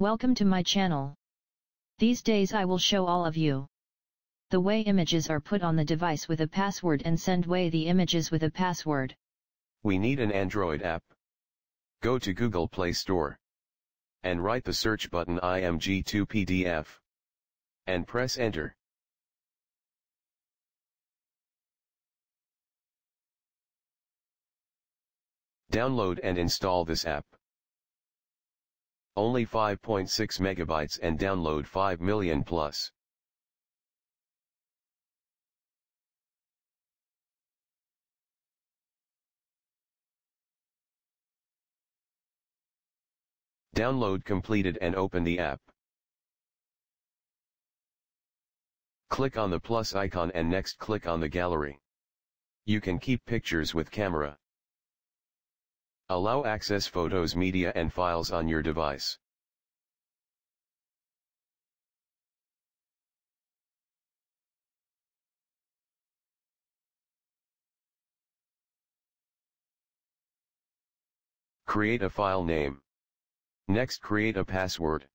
Welcome to my channel. These days I will show all of you the way images are put on the device with a password and send way the images with a password. We need an Android app. Go to Google Play Store and write the search button img2 PDF and press enter. Download and install this app. Only 5.6 megabytes and download 5 million plus. Download completed and open the app. Click on the plus icon and next click on the gallery. You can keep pictures with camera. Allow access photos, media and files on your device. Create a file name. Next, create a password.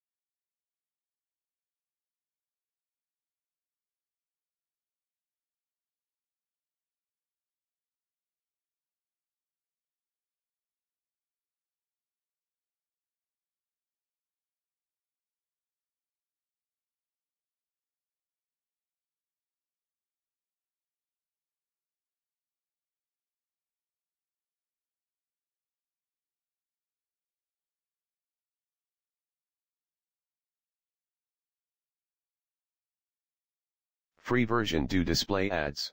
Free version do display ads.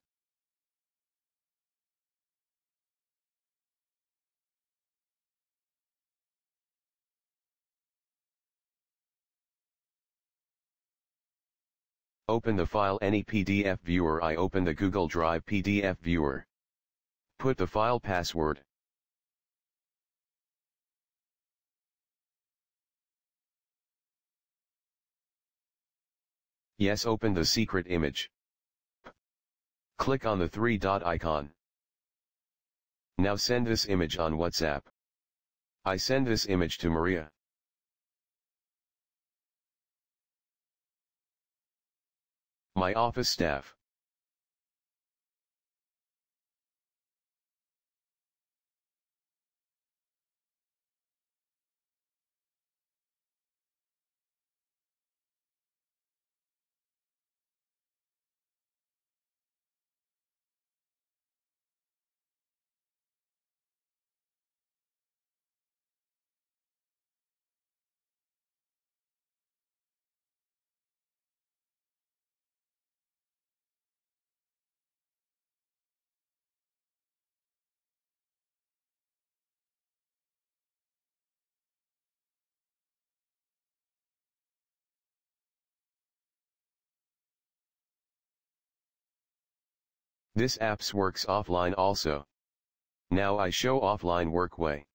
Open the file any PDF viewer. I open the Google Drive PDF viewer. Put the file password. Yes, open the secret image. Click on the three-dot icon. Now send this image on WhatsApp. I send this image to Maria. My office staff. This apps works offline also. Now I show offline work way.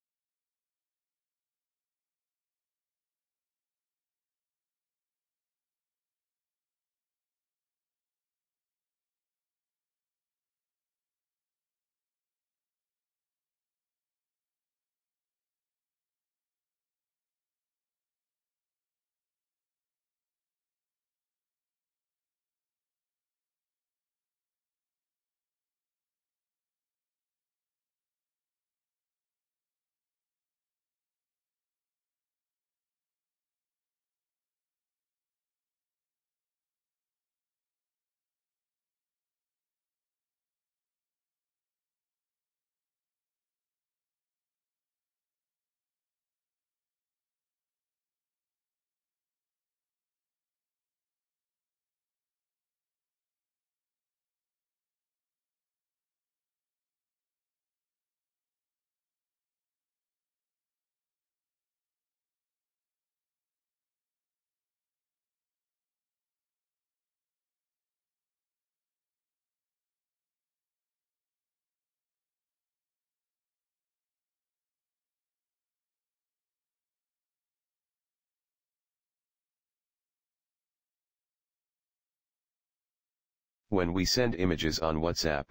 When we send images on WhatsApp,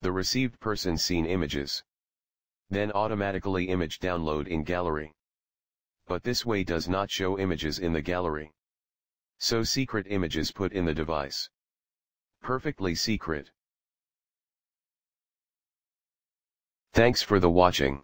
the received person seen images. Then automatically image download in gallery. but this way does not show images in the gallery. So secret images put in the device. Perfectly secret. Thanks for the watching.